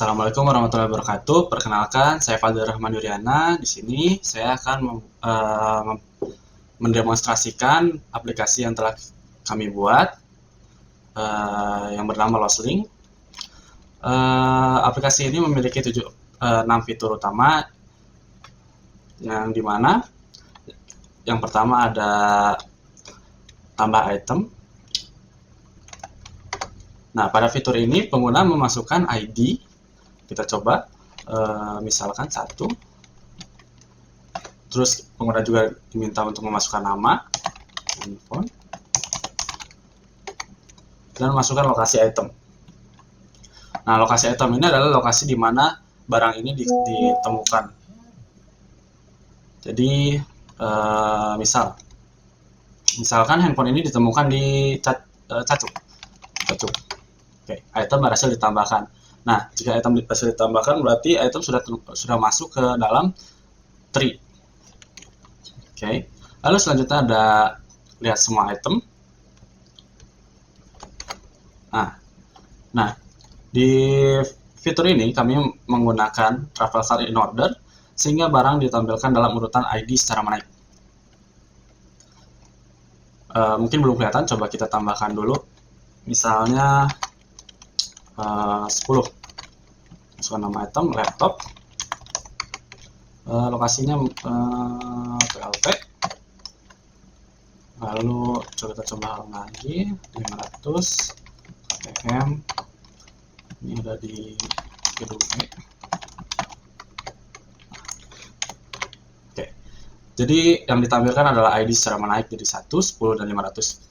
Assalamualaikum warahmatullahi wabarakatuh. Perkenalkan, saya Fadil Rahman Yuryana. Di sini saya akan mendemonstrasikan aplikasi yang telah kami buat, yang bernama Loslink. Aplikasi ini memiliki 6 fitur utama, yang dimana yang pertama ada tambah item. Nah, pada fitur ini pengguna memasukkan ID. Kita coba, misalkan 1. Terus pengguna juga diminta untuk memasukkan nama, handphone, dan masukkan lokasi item. Nah, lokasi item ini adalah lokasi di mana barang ini ditemukan. Jadi, misalkan handphone ini ditemukan di Cacuk. Oke, item berhasil ditambahkan. Nah, jika item berhasil ditambahkan, berarti item sudah masuk ke dalam tree. Oke, lalu selanjutnya ada lihat semua item. Nah, di fitur ini kami menggunakan travel card in order sehingga barang ditampilkan dalam urutan ID secara menaik. Mungkin belum kelihatan, coba kita tambahkan dulu. Misalnya 10. Masukkan nama item, laptop, lokasinya PLT. Lalu kita coba lagi 500 KTM. Ini ada di gedung E. Oke, jadi yang ditampilkan adalah ID secara menaik jadi 1, 10, dan 500.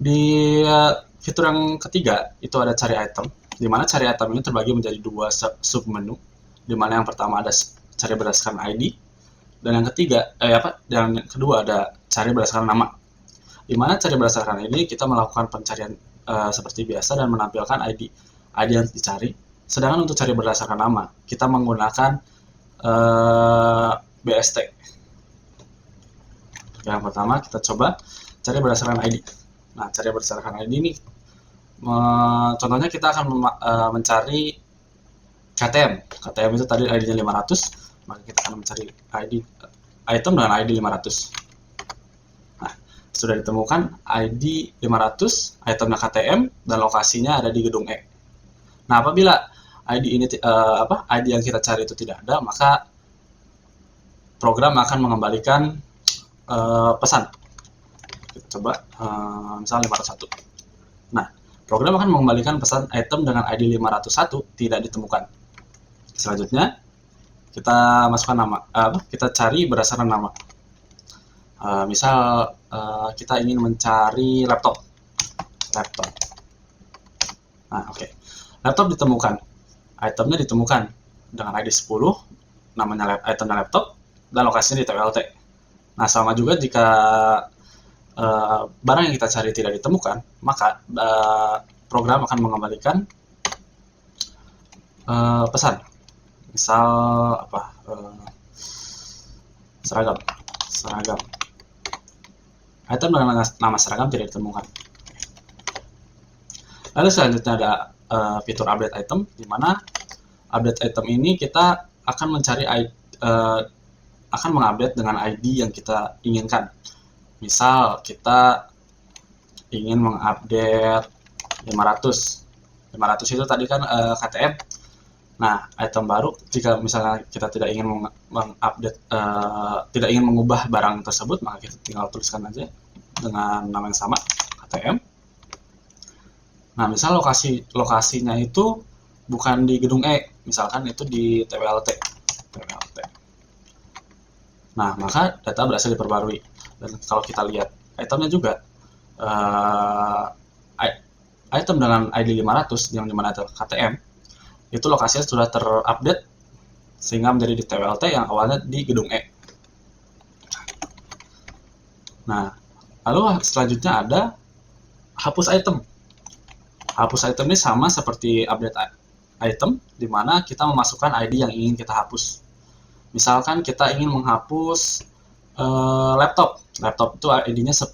Di fitur yang ketiga itu ada cari item, di mana cari item ini terbagi menjadi 2 sub menu, di mana yang pertama ada cari berdasarkan ID, dan yang kedua ada cari berdasarkan nama. Di mana cari berdasarkan ini kita melakukan pencarian seperti biasa dan menampilkan ID yang dicari. Sedangkan untuk cari berdasarkan nama kita menggunakan BST. Yang pertama kita coba cari berdasarkan ID. Nah, cari berdasarkan ID ini, contohnya kita akan mencari KTM. KTM itu tadi ID-nya 500, maka kita akan mencari item dengan ID 500. Nah, sudah ditemukan ID 500, itemnya KTM, dan lokasinya ada di gedung E. Nah, apabila ID yang kita cari itu tidak ada, maka program akan mengembalikan pesan. Kita coba misalnya 501. Nah, program akan mengembalikan pesan item dengan ID 501 tidak ditemukan. Selanjutnya kita masukkan nama, kita cari berdasarkan nama. Misal kita ingin mencari laptop. Nah, oke. Laptop ditemukan, itemnya ditemukan dengan ID 10, namanya itemnya laptop, dan lokasinya di TWLT. Nah, sama juga jika barang yang kita cari tidak ditemukan, maka program akan mengembalikan pesan. Misal seragam. Item dengan nama seragam tidak ditemukan. Lalu selanjutnya ada fitur update item, di mana update item ini kita akan mencari akan mengupdate dengan ID yang kita inginkan. Misal kita ingin mengupdate 500 itu tadi kan KTM. Nah, item baru, jika misalnya kita tidak ingin tidak ingin mengubah barang tersebut, maka kita tinggal tuliskan aja dengan nama yang sama, KTM. Nah, misal lokasinya itu bukan di gedung E, misalkan itu di TWLT. Nah, maka data berhasil diperbarui. Dan kalau kita lihat itemnya juga, item dengan ID 500 yang dimana ada KTM, itu lokasinya sudah terupdate sehingga menjadi di TWLT yang awalnya di gedung E. Nah, lalu selanjutnya ada hapus item. Hapus item ini sama seperti update item, di mana kita memasukkan ID yang ingin kita hapus. Misalkan kita ingin menghapus laptop itu ID-nya 10,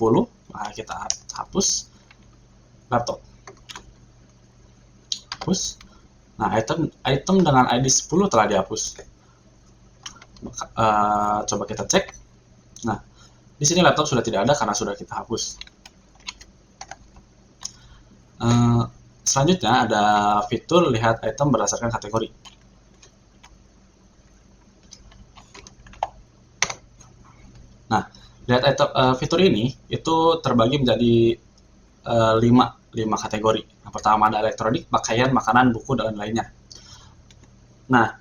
nah kita hapus laptop. dihapus. Nah, item dengan ID 10 telah dihapus. Coba kita cek. Nah, di sini laptop sudah tidak ada karena sudah kita hapus. Selanjutnya ada fitur lihat item berdasarkan kategori. Nah, lihat item, fitur ini itu terbagi menjadi 5 kategori. Yang pertama ada elektronik, pakaian, makanan, buku, dan lainnya. Nah,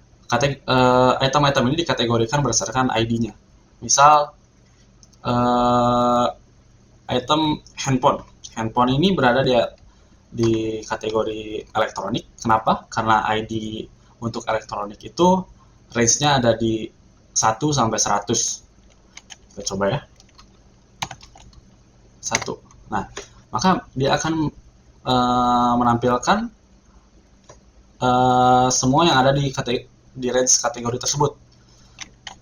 item-item ini dikategorikan berdasarkan ID-nya. Misal, item handphone. Handphone ini berada di kategori elektronik. Kenapa? Karena ID untuk elektronik itu range-nya ada di 1 sampai 100. Kita coba ya. 1. Nah, maka dia akan menampilkan semua yang ada di range kategori tersebut.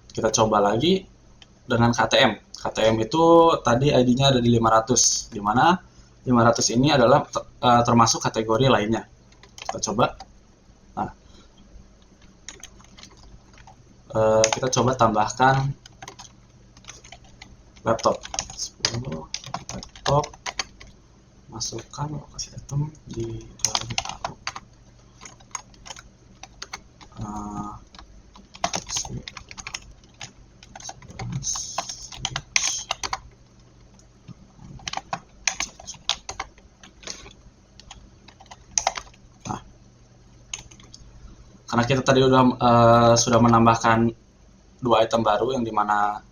Kita coba lagi dengan KTM. KTM itu tadi ID-nya ada di 500, di mana 500 ini adalah termasuk kategori lainnya. Kita coba. Nah, kita coba tambahkan laptop. 10 laptop, masukkan lokasi item di dalam taruh. Karena kita tadi sudah menambahkan 2 item baru yang dimana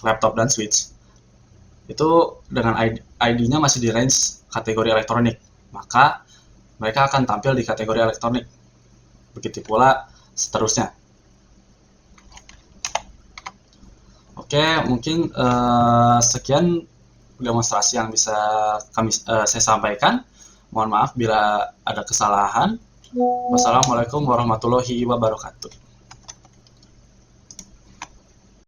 laptop dan switch, itu dengan ID-nya masih di range kategori elektronik, maka mereka akan tampil di kategori elektronik. Begitu pula seterusnya. Oke, mungkin sekian demonstrasi yang bisa saya sampaikan. Mohon maaf bila ada kesalahan. Wassalamualaikum warahmatullahi wabarakatuh.